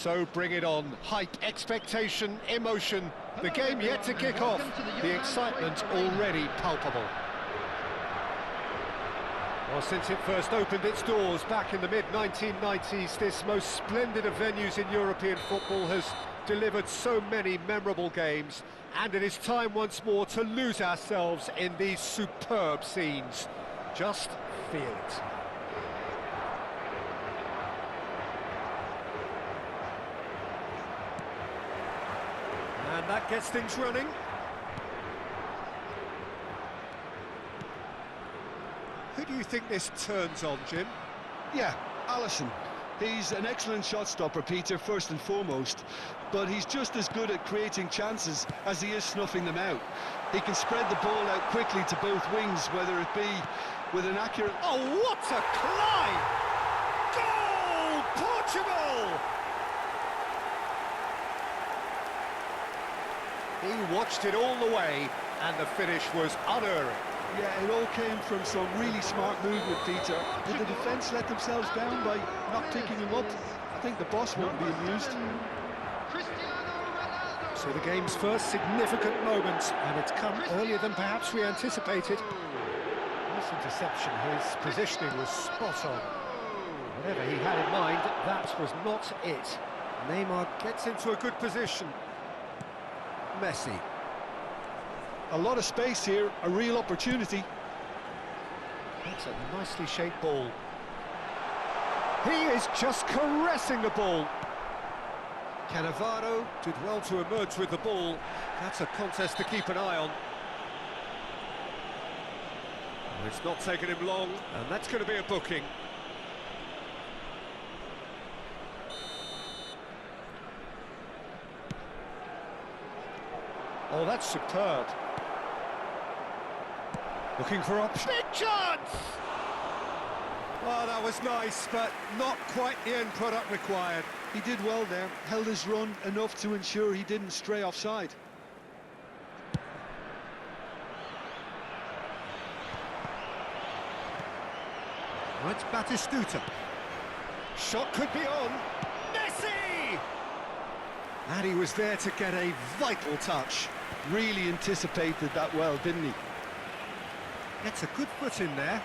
So bring it on. Hype, expectation, emotion. The game yet to kick off. The excitement already palpable. Well, since it first opened its doors back in the mid-1990s, this most splendid of venues in European football has delivered so many memorable games, and it is time once more to lose ourselves in these superb scenes. Just feel it. And that gets things running. Who do you think this turns on, Jim? Yeah, Alisson. He's an excellent shot stopper, Peter, first and foremost, but he's just as good at creating chances as he is snuffing them out. He can spread the ball out quickly to both wings, whether it be with an accurate... Oh, what a climb! Goal, Portugal! He watched it all the way, and the finish was unerring. Yeah, it all came from some really smart movement, Peter. Did the defence let themselves down by not picking him up? I think the boss won't be amused. So the game's first significant moment, and it's come earlier than perhaps we anticipated. This interception, his positioning was spot on. Whatever he had in mind, that was not it. Neymar gets into a good position. Messi. A lot of space here, a real opportunity. That's a nicely shaped ball. He is just caressing the ball. Cannavaro did well to emerge with the ball. That's a contest to keep an eye on. It's not taken him long, and that's going to be a booking. Oh, that's superb. Looking for option. Big chance! Oh, that was nice, but not quite the end product required. He did well there, held his run enough to ensure he didn't stray offside. Right, Batistuta. Shot could be on. Messi! And he was there to get a vital touch. Really anticipated that well, didn't he? Gets a good foot in there.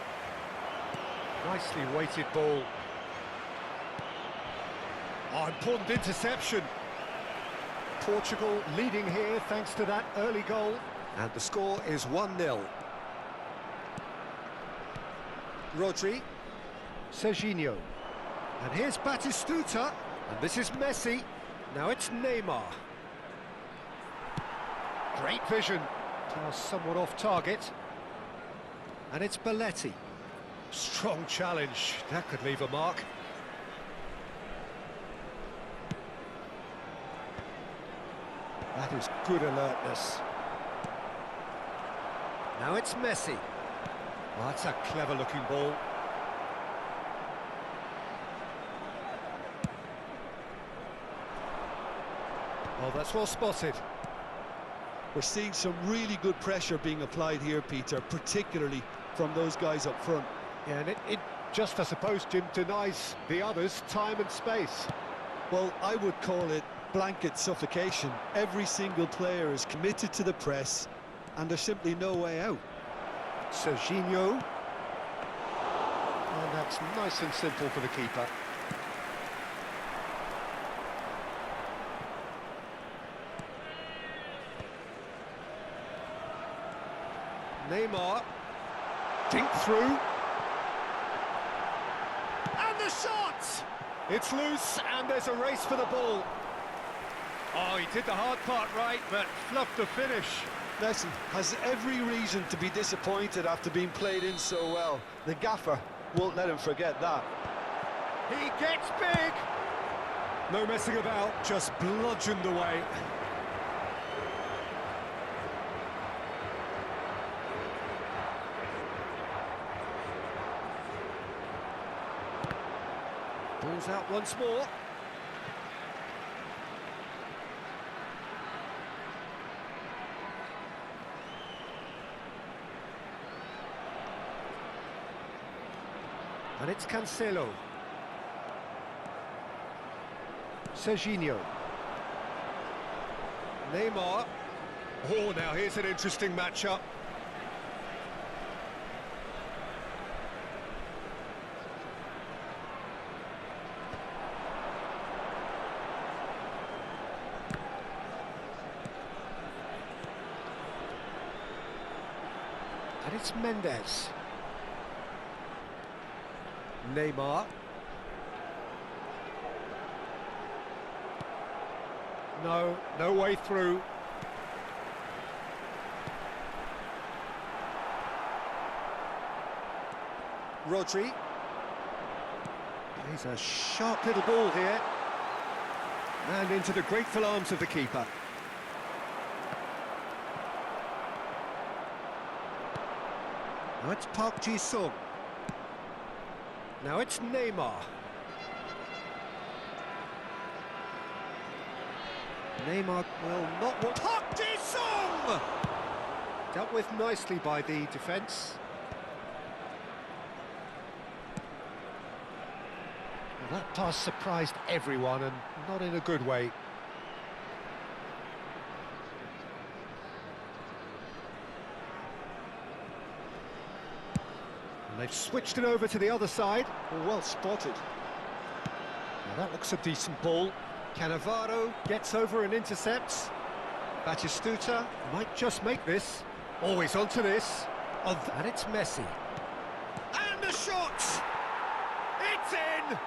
Nicely weighted ball. Oh, important interception. Portugal leading here thanks to that early goal. And the score is 1-0. Rodri. Serginho. And here's Batistuta. And this is Messi. Now it's Neymar. Great vision. Now somewhat off target. And it's Belletti. Strong challenge. That could leave a mark. That is good alertness. Now it's Messi. Oh, that's a clever-looking ball. Oh, that's well spotted. We're seeing some really good pressure being applied here, Peter, particularly from those guys up front. Yeah, and it just, I suppose, Jim, denies the others time and space. Well, I would call it blanket suffocation. Every single player is committed to the press, and there's simply no way out. Serginho. And that's nice and simple for the keeper. Neymar. Dink through. And the shot! It's loose, and there's a race for the ball. Oh, he did the hard part right, but fluffed the finish. Messi has every reason to be disappointed after being played in so well. The gaffer won't let him forget that. He gets big! No messing about, just bludgeoned away. Ball's out once more. And it's Cancelo. Serginho. Neymar. Oh, now here's an interesting matchup. And it's Mendes. Neymar. No way through. Rodri. He's a sharp little ball here. And into the grateful arms of the keeper. Now it's Park Ji-sung. Now it's Neymar. Neymar will not want... Park Ji-sung! Dealt with nicely by the defence. Well, that pass surprised everyone, and not in a good way. And they've switched it over to the other side. Well spotted. Now that looks a decent ball. Cannavaro gets over and intercepts. Batistuta might just make this. Always onto this. And it's Messi. And the shot! It's in!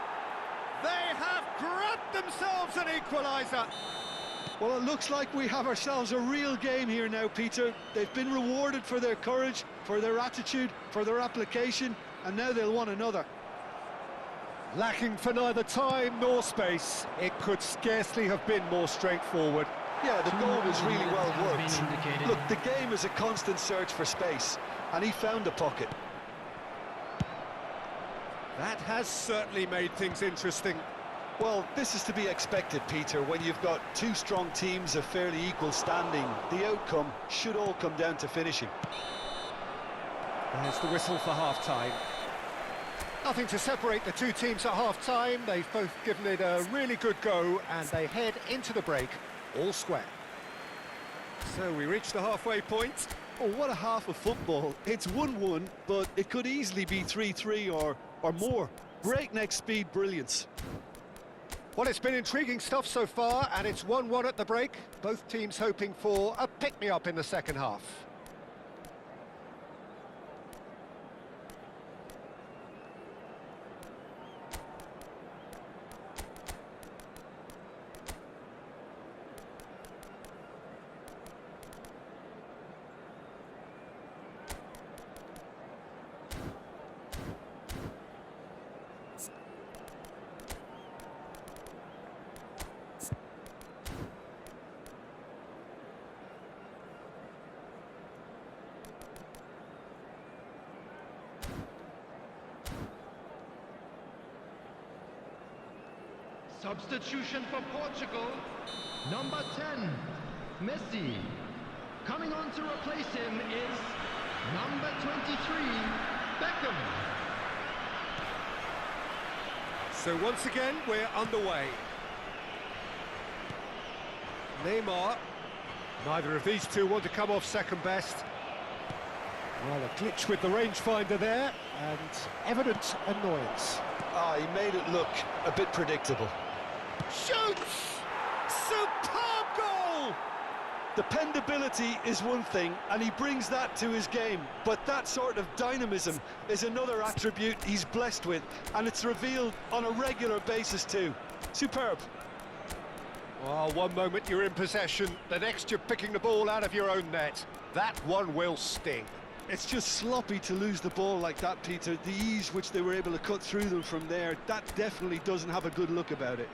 They have grabbed themselves an equaliser. Well, it looks like we have ourselves a real game here now, Peter. They've been rewarded for their courage, for their attitude, for their application, and now they'll want another. Lacking for neither time nor space, it could scarcely have been more straightforward. Yeah, the goal was really well worked. Look, the game is a constant search for space, and he found a pocket. That has certainly made things interesting. Well, this is to be expected, Peter. When you've got two strong teams of fairly equal standing, the outcome should all come down to finishing. There's the whistle for half-time. Nothing to separate the two teams at half-time. They've both given it a really good go, and they head into the break all square. So we reach the halfway point. Oh, what a half of football. It's 1-1, but it could easily be 3-3 or more. Breakneck speed brilliance. Well, it's been intriguing stuff so far, and it's 1-1 at the break. Both teams hoping for a pick-me-up in the second half. Substitution for Portugal, number 10, Messi. Coming on to replace him is number 23, Beckham. So once again, we're underway. Neymar. Neither of these two want to come off second best. Well, a glitch with the rangefinder there, and evident annoyance. Ah, he made it look a bit predictable. Shoots! Superb goal! Dependability is one thing, and he brings that to his game, but that sort of dynamism is another attribute he's blessed with, and it's revealed on a regular basis too. Superb. Well, one moment you're in possession, the next you're picking the ball out of your own net. That one will sting. It's just sloppy to lose the ball like that, Peter. The ease which they were able to cut through them from there, that definitely doesn't have a good look about it.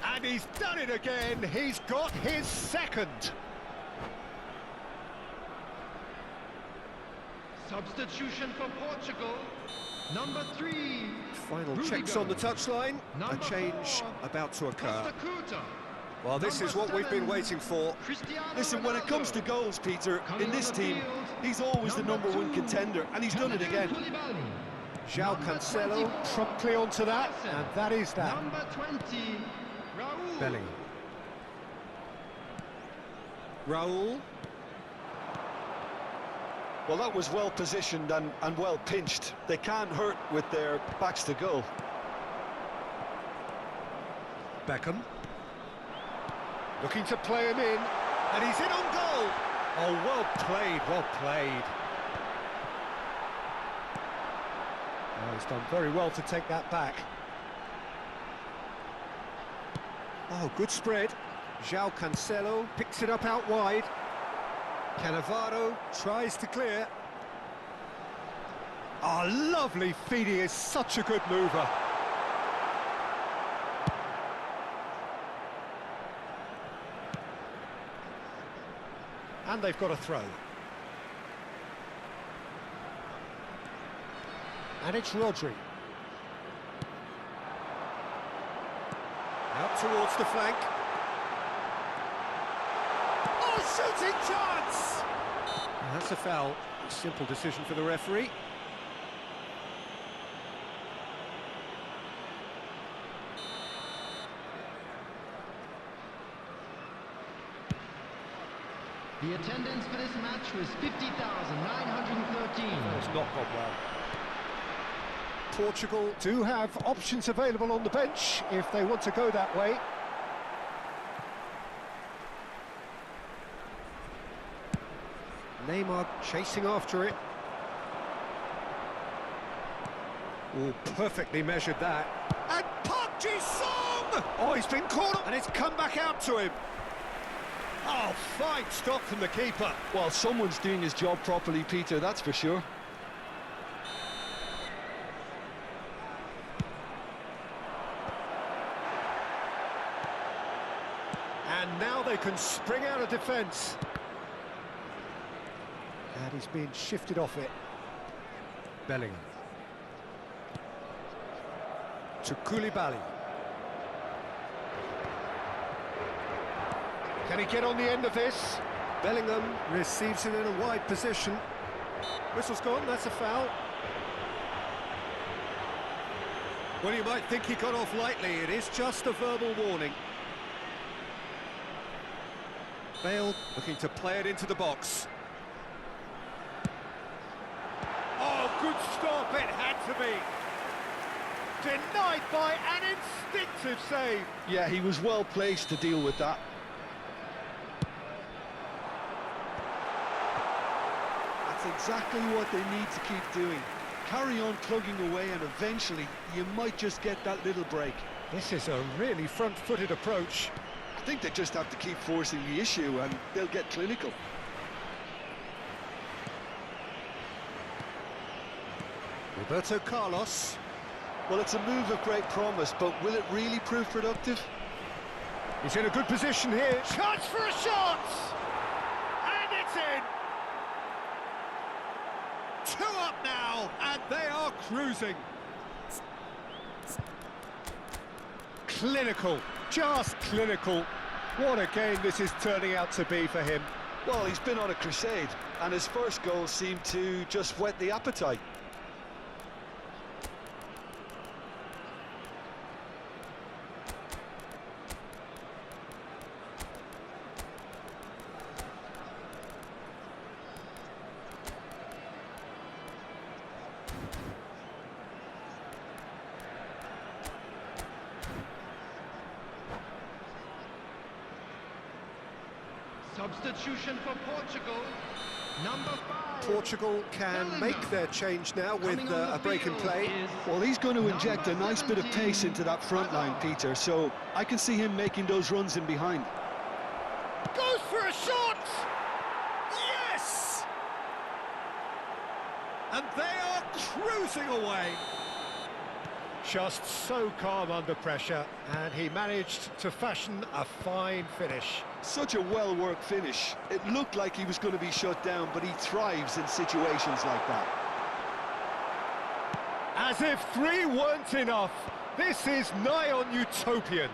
And he's done it again. He's got his second. Substitution for Portugal, number 3. Final Rudiger. checks on the touchline. A Number change 4, about to occur. Costa Curta. Well, this is what we've been waiting for. Cristiano Listen, when it comes to Ronaldo. goals, Peter, Coming in this on the team, field, he's always the number 1 2, contender, and he's done it again. Koulibaly. João Number Cancelo 24, promptly onto that, Alisson. and that is that. Number 20, Raul. Bellingham. Raul. Well, that was well positioned and well pinched. They can't hurt with their backs to goal. Beckham. Looking to play him in, and he's in on goal. Oh, well played, well played. Oh, he's done very well to take that back. Oh, good spread. João Cancelo picks it up out wide. Cannavaro tries to clear. Oh, lovely feed, he is such a good mover. And they've got a throw. And it's Rodri. Out towards the flank. Oh, shooting chance! And that's a foul. A simple decision for the referee. The attendance for this match was 50,913. It's not gone well. Portugal do have options available on the bench if they want to go that way. Neymar chasing after it. Oh, perfectly measured that. And Park Ji-sung! Oh, he's been caught, and it's come back out to him. Oh, fine stop from the keeper. Well, someone's doing his job properly, Peter, that's for sure. And now they can spring out of defence. And he's being shifted off it. Bellingham. To Koulibaly. Can he get on the end of this? Bellingham receives it in a wide position. Whistle's gone, that's a foul. Well, you might think he got off lightly. It is just a verbal warning. Bale looking to play it into the box. Oh, good stop, it had to be. Denied by an instinctive save. Yeah, he was well placed to deal with that. That's exactly what they need to keep doing. Carry on plugging away and eventually you might just get that little break. This is a really front-footed approach. I think they just have to keep forcing the issue and they'll get clinical. Roberto Carlos. Well, it's a move of great promise, but will it really prove productive? He's in a good position here. Chance for a shot! And it's in! 2 up now, and they are cruising. Clinical, just clinical. What a game this is turning out to be for him. Well, he's been on a crusade, and his first goal seemed to just whet the appetite. Substitution for Portugal, number 5. Portugal can Bellingham. make their change now with Coming on the a break in field play. is Well, he's going to inject a nice bit of pace into that front line, Peter, so I can see him making those runs in behind. Goes for a shot! Yes! And they are cruising away. Just so calm under pressure, and he managed to fashion a fine finish. Such a well-worked finish. It looked like he was going to be shut down, but he thrives in situations like that. As if 3 weren't enough, this is nigh on utopian.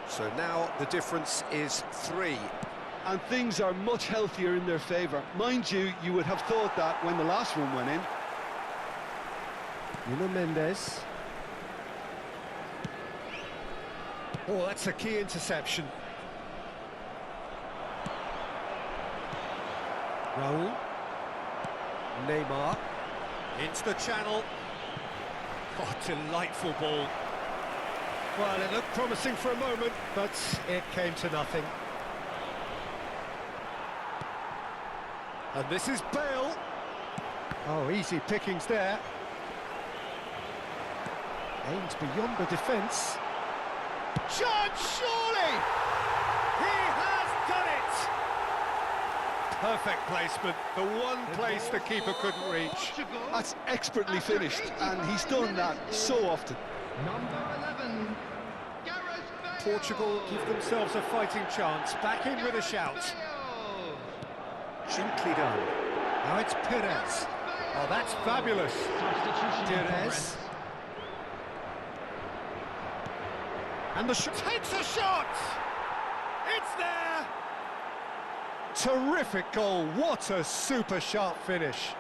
So now the difference is 3. And things are much healthier in their favour. Mind you, you would have thought that when the last one went in. Mendes. Oh, that's a key interception. Raul. Neymar. Into the channel. Oh, delightful ball. Well, it looked promising for a moment, but it came to nothing. And this is Bale. Oh, easy pickings there. Aims beyond the defence. Chance, surely! He has done it! Perfect placement, the one place the keeper couldn't reach. That's expertly finished, and he's done that so often. Number 11, Gareth Bale. Portugal give themselves a fighting chance, back in with a shout. Bale. Gently done. Now it's Perez. Oh, that's fabulous. Substitution in Perez. progress. And the shot takes a shot! It's there! Terrific goal, what a super sharp finish.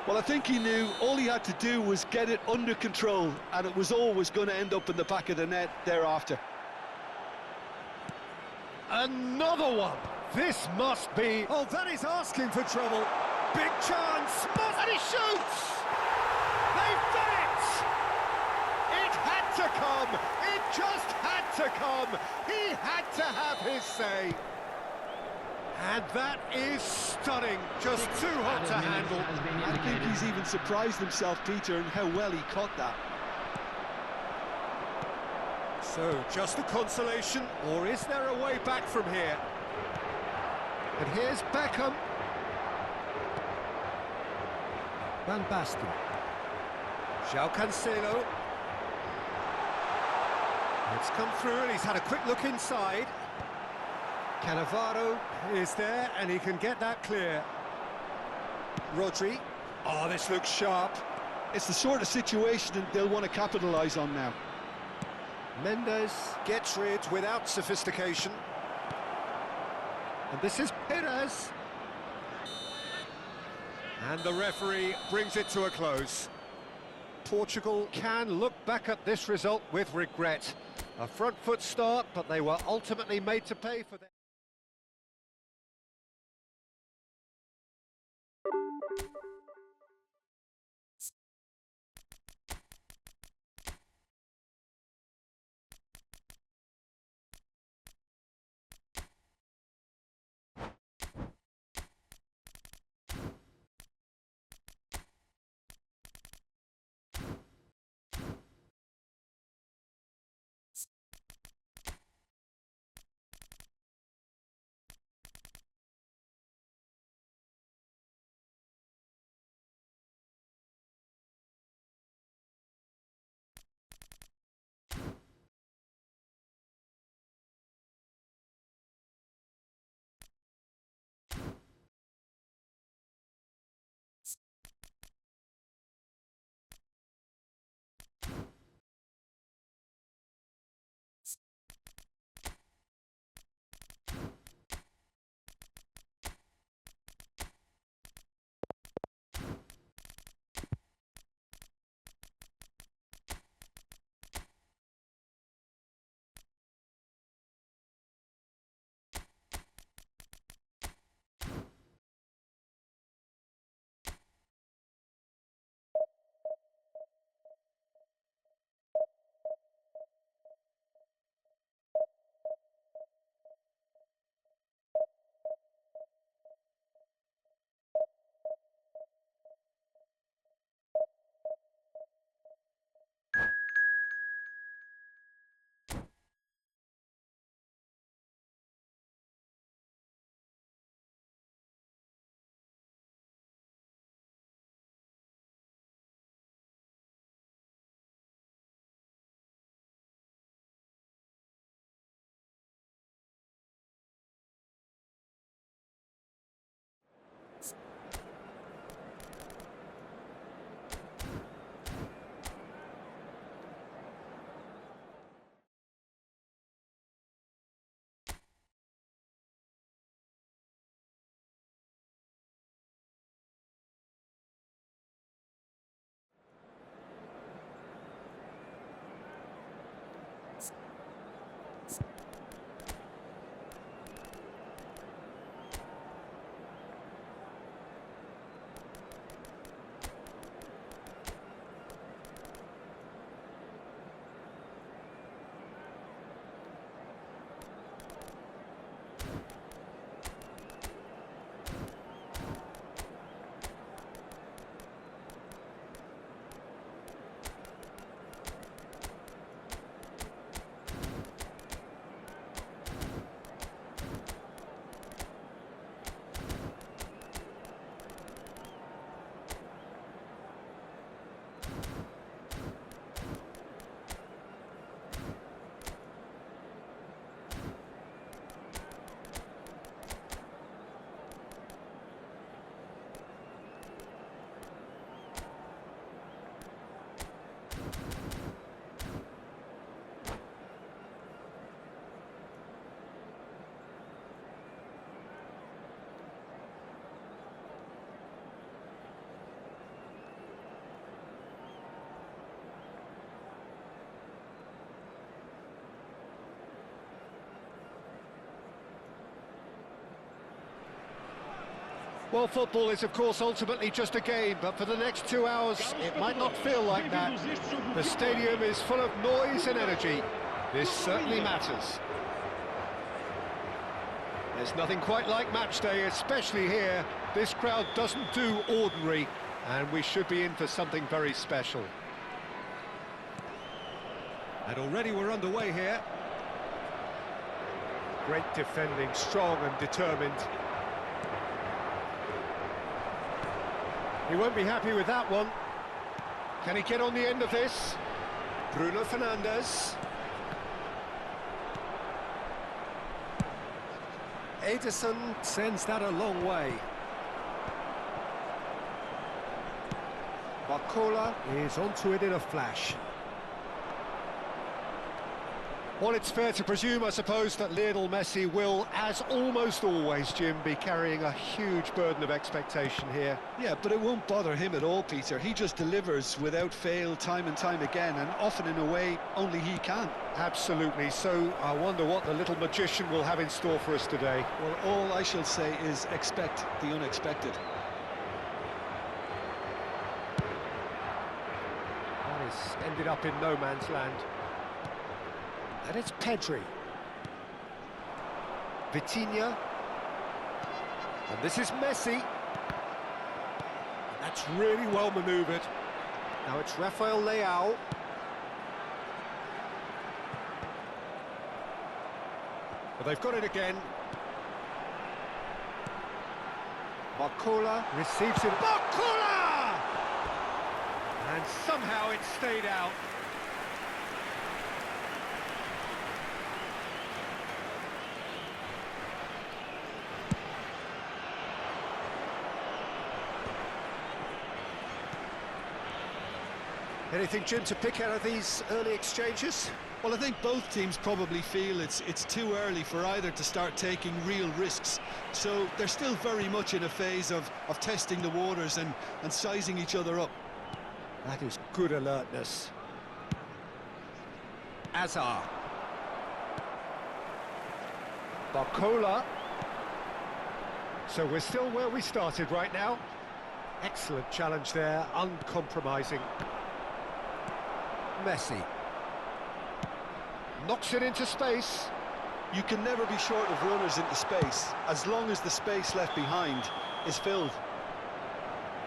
Well, I think he knew all he had to do was get it under control, and it was always going to end up in the back of the net thereafter. Another one! This must be... Oh, that is asking for trouble. Big chance! And he shoots! They've done it! It had to come! It just had to come! He had to have his say! And that is stunning, just too hot to handle. I think he's even surprised himself, Peter, in how well he caught that. So, just a consolation, or is there a way back from here? And here's Beckham. Van Basten. João Cancelo. It's come through and he's had a quick look inside. Cannavaro is there and he can get that clear. Rodri. Oh, this looks sharp. It's the sort of situation that they'll want to capitalise on now. Mendes gets rid without sophistication. And this is Perez. And the referee brings it to a close. Portugal can look back at this result with regret. A front foot start, but they were ultimately made to pay for their... Well, football is, of course, ultimately just a game, but for the next 2 hours, it might not feel like that. The stadium is full of noise and energy. This certainly matters. There's nothing quite like match day, especially here. This crowd doesn't do ordinary, and we should be in for something very special. And already we're underway here. Great defending, strong and determined. He won't be happy with that one. Can he get on the end of this? Bruno Fernandes. Ederson sends that a long way. Barcola is onto it in a flash. Well, it's fair to presume, I suppose, that Lionel Messi will, as almost always, Jim, be carrying a huge burden of expectation here. Yeah, but it won't bother him at all, Peter. He just delivers without fail time and time again, and often in a way only he can. Absolutely. So I wonder what the little magician will have in store for us today. Well, all I shall say is expect the unexpected. That has ended up in no man's land. And it's Pedri. Vitinha. And this is Messi. That's really well manoeuvred. Now it's Rafael Leao. But they've got it again. Barcola receives it. Barcola! And somehow it stayed out. Anything, Jim, to pick out of these early exchanges? Well, I think both teams probably feel it's too early for either to start taking real risks. So they're still very much in a phase of testing the waters and sizing each other up. That is good alertness. Azar. Barcola. So we're still where we started right now. Excellent challenge there, uncompromising. Messi. Knocks it into space. You can never be short of runners into space, as long as the space left behind is filled.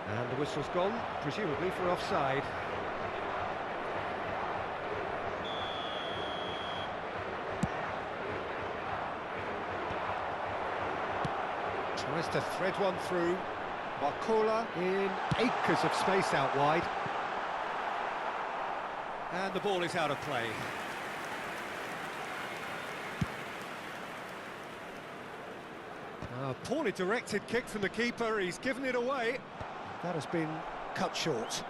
And the whistle's gone, presumably for offside. Tries to thread one through. Barcola in acres of space out wide. And the ball is out of play. A poorly directed kick from the keeper, he's given it away. That has been cut short.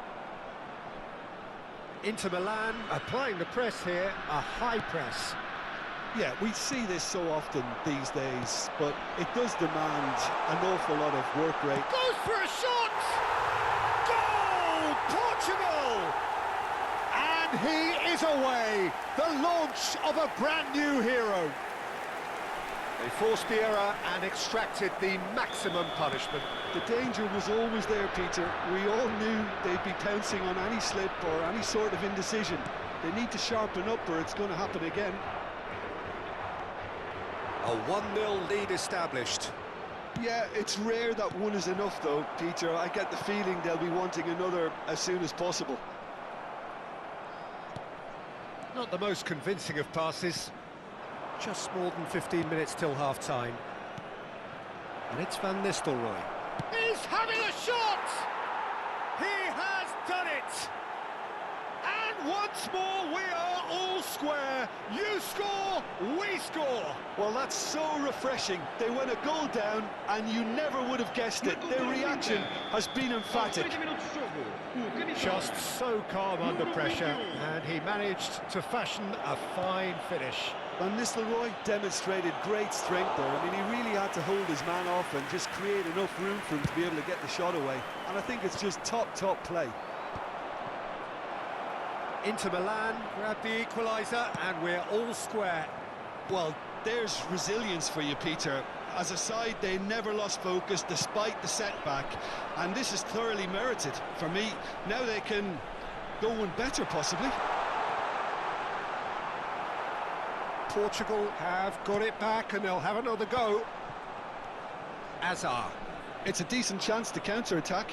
Inter Milan applying the press here, a high press. Yeah, we see this so often these days, but it does demand an awful lot of work rate. Goes for a shot! Goal! Portugal! And he is away! The launch of a brand new hero. They forced the error and extracted the maximum punishment. The danger was always there, Peter. We all knew they'd be pouncing on any slip or any sort of indecision. They need to sharpen up or it's going to happen again. A 1-0 lead established. Yeah, it's rare that one is enough though, Peter. I get the feeling they'll be wanting another as soon as possible. Not the most convincing of passes. Just more than 15 minutes till half-time. And it's Van Nistelrooy. He's having a shot! He has done it! And once more we are all square. You score, we score. Well, that's so refreshing. They went a goal down and you never would have guessed it. Their reaction has been emphatic. Just so calm under pressure, and he managed to fashion a fine finish. Van Nistelrooy demonstrated great strength there. I mean, he really had to hold his man off and just create enough room for him to be able to get the shot away. And I think it's just top play. Inter Milan grab the equaliser, and we're all square. Well, there's resilience for you, Peter. as a side, they never lost focus despite the setback, and this is thoroughly merited. For me, now they can go one better, possibly. Portugal have got it back and they'll have another go. Azar. It's a decent chance to counter-attack.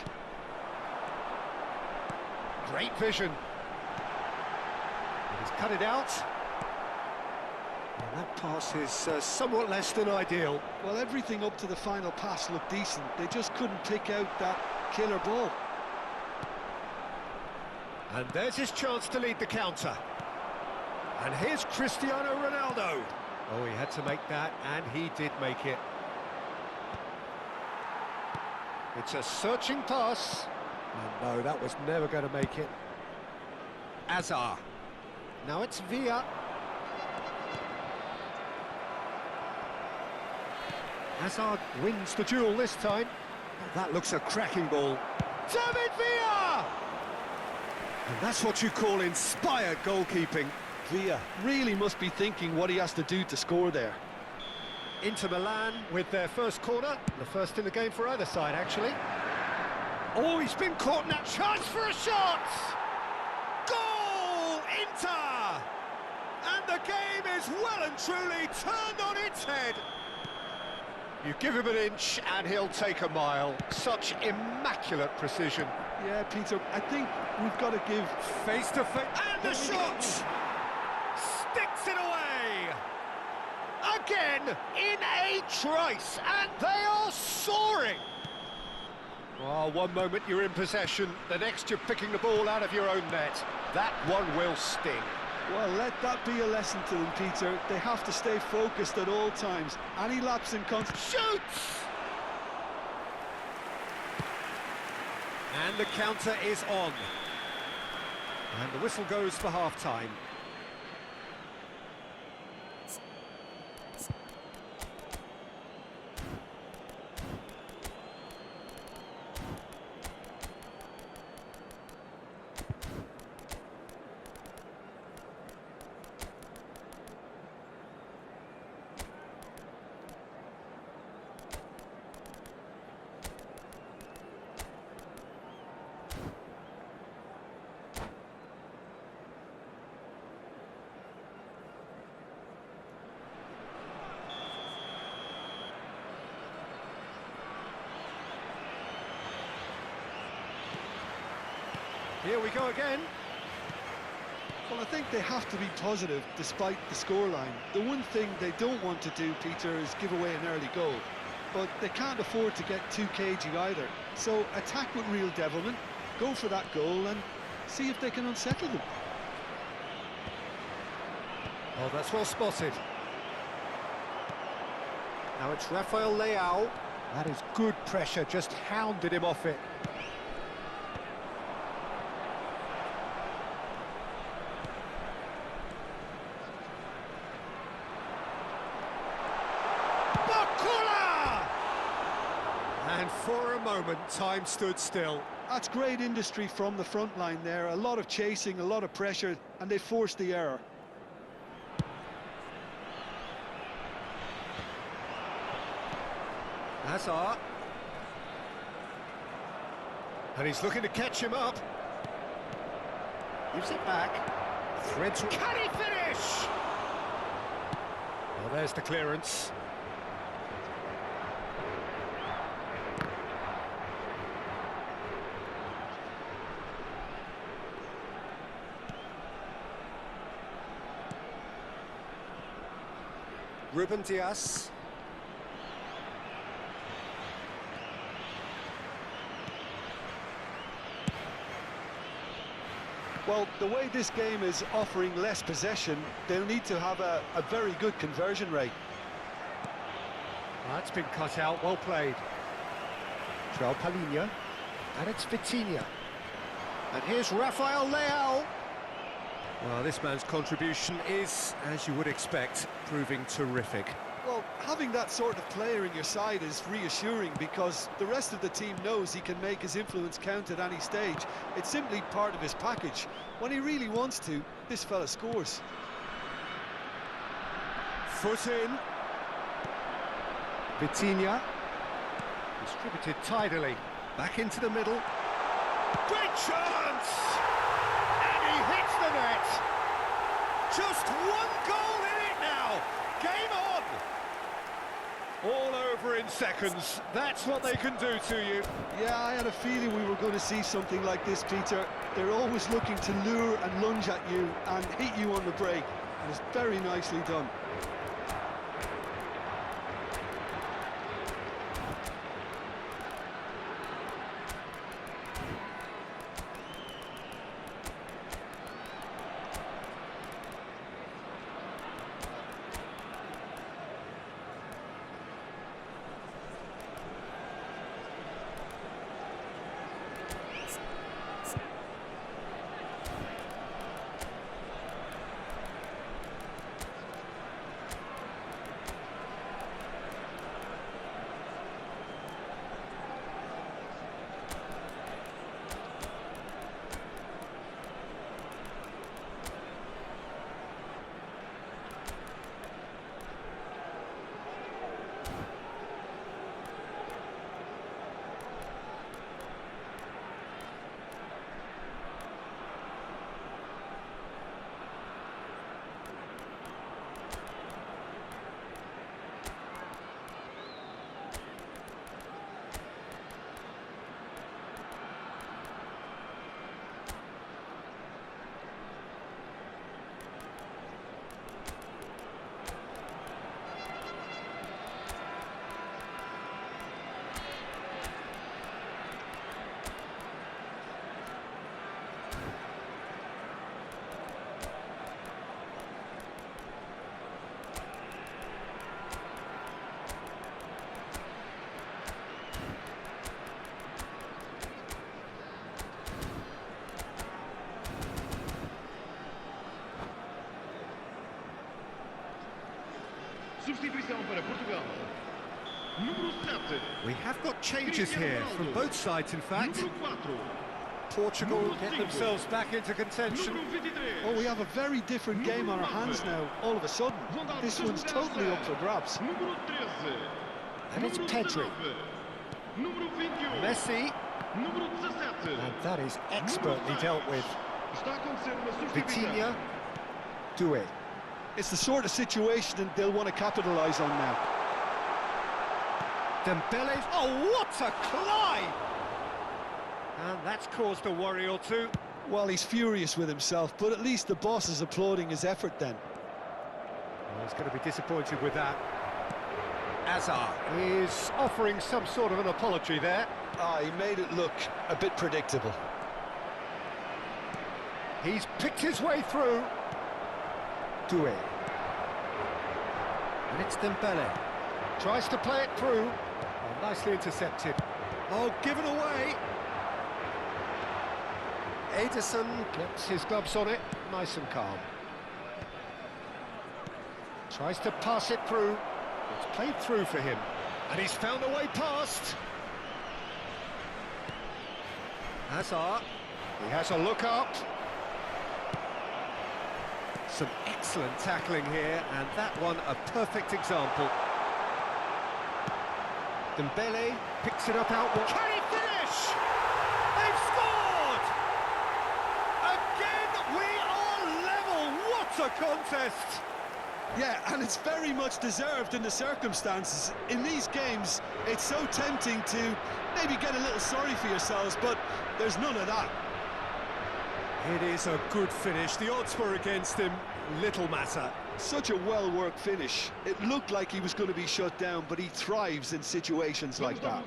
Great vision. He's cut it out. And that pass is somewhat less than ideal. Well, everything up to the final pass looked decent. They just couldn't pick out that killer ball. And there's his chance to lead the counter. And here's Cristiano Ronaldo. Oh, he had to make that, and he did make it. It's a searching pass. And no, that was never going to make it. Azar. Now it's Villa. Hazard wins the duel this time. Oh, that looks a cracking ball. David Villa! And that's what you call inspired goalkeeping. Villa really must be thinking what he has to do to score there. Inter Milan with their first corner. The first in the game for either side, actually. Oh, he's been caught in that chance for a shot! Goal! Inter! And the game is well and truly turned on its head. You give him an inch and he'll take a mile. Such immaculate precision. Yeah, Peter, I think we've got to give... Face to face. And the shot! Sticks it away! Again, in a trice, and they are soaring! Well, one moment you're in possession, the next you're picking the ball out of your own net. That one will sting. Well, let that be a lesson to them, Peter. They have to stay focused at all times. Any lapse in concentration... Shoots! And the counter is on. And the whistle goes for half-time. Here we go again. Well, I think they have to be positive despite the scoreline. The one thing they don't want to do, Peter, is give away an early goal. But they can't afford to get too cagey either. So attack with real devilment, go for that goal and see if they can unsettle them. Oh, that's well spotted. Now it's Rafael Leao. That is good pressure, just hounded him off it. And for a moment, time stood still. That's great industry from the front line there. A lot of chasing, a lot of pressure, and they forced the error. Hazard. And he's looking to catch him up. Gives it back. Threads. Can he finish? Well, there's the clearance. Ruben Dias. Well, the way this game is offering less possession, they'll need to have a very good conversion rate. That's been cut out, well played. João Palhinha, and it's Vitinha. And here's Rafael Leao. Well, this man's contribution is, as you would expect, proving terrific. Well, having that sort of player in your side is reassuring because the rest of the team knows he can make his influence count at any stage. It's simply part of his package. When he really wants to, this fella scores. Foot in. Vitinha. Distributed tidily. Back into the middle. Great chance! And he hits the net. Just one goal in it now. Game on! All over in seconds. That's what they can do to you. Yeah, I had a feeling we were going to see something like this, Peter. They're always looking to lure and lunge at you and hit you on the break. And it's very nicely done. Substituição para Portugal. Número 7. We have got changes here from both sides, in fact. Número 4. Portugal get themselves back into contention. Número 23. Oh, we have a very different game on our hands now, all of a sudden. This one's totally up for grabs. Número 13. And it's Pedri. Número 21. Messi. Número 17. And that is expertly dealt with. Está a acontecer uma substituição. Vitinha. Do it. It's the sort of situation that they'll want to capitalise on now. Dembele. Oh, what a climb! And that's caused a worry or two. Well, he's furious with himself, but at least the boss is applauding his effort then. Well, he's going to be disappointed with that. Hazard is offering some sort of an apology there. He made it look a bit predictable. He's picked his way through. Do it. And it's Dembele. Tries to play it through. Oh, nicely intercepted. Oh, given away. Ederson gets his gloves on it. Nice and calm. Tries to pass it through. It's played through for him. And he's found a way past. Hazard. He has a look up. Some excellent tackling here, and that one a perfect example. Dembele picks it up outward. Can he finish? They've scored! Again, we are level. What a contest! Yeah, and it's very much deserved in the circumstances. In these games, it's so tempting to maybe get a little sorry for yourselves, but there's none of that. It is a good finish. The odds were against him. Little matter. Such a well-worked finish. It looked like he was going to be shut down, but he thrives in situations like that.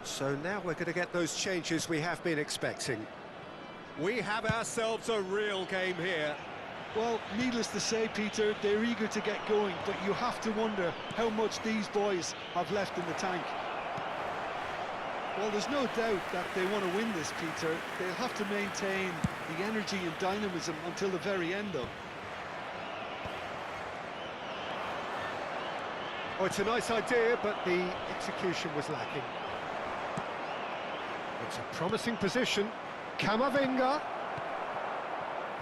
So now we're going to get those changes we have been expecting. We have ourselves a real game here. Well, needless to say, Peter, they're eager to get going, but you have to wonder how much these boys have left in the tank. Well, there's no doubt that they want to win this, Peter. They'll have to maintain the energy and dynamism until the very end, though. Oh, it's a nice idea, but the execution was lacking. It's a promising position. Camavinga.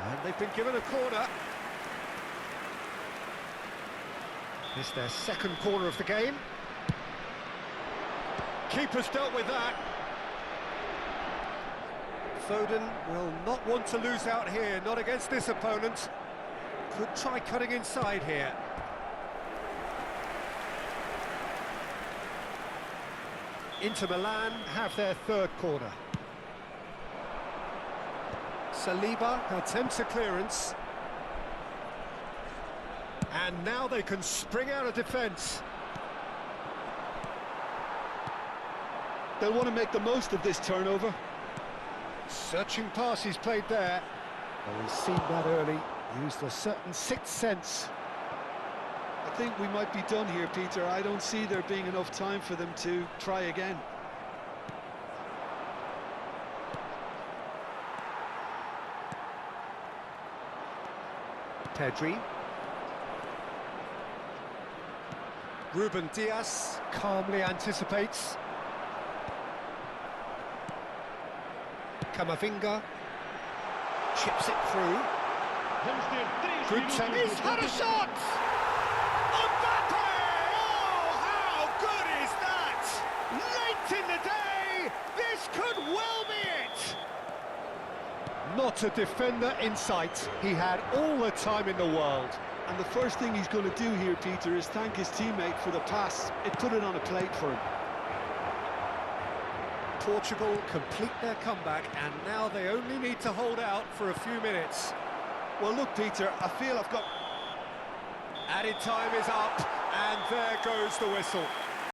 And they've been given a corner. It's their second corner of the game. Keeper's dealt with that. Foden will not want to lose out here, not against this opponent. Could try cutting inside here. Inter Milan have their third corner. Saliba attempts a clearance. And now they can spring out of defence. They'll want to make the most of this turnover. Searching pass he's played there. Well, he's seen that early, used a certain sixth sense. I think we might be done here, Peter. I don't see there being enough time for them to try again. Pedri. Ruben Dias calmly anticipates. Camavinga chips it through. Vamos ter 3 Good minutos. technique. He's had a shot! Mbappe! Oh, how good is that? Late in the day, this could well be it! Not a defender in sight. He had all the time in the world. And the first thing he's going to do here, Peter, is thank his teammate for the pass. It put it on a plate for him. Portugal complete their comeback, and now they only need to hold out for a few minutes. Well, look, Peter, I feel I've got... Added time is up, and there goes the whistle.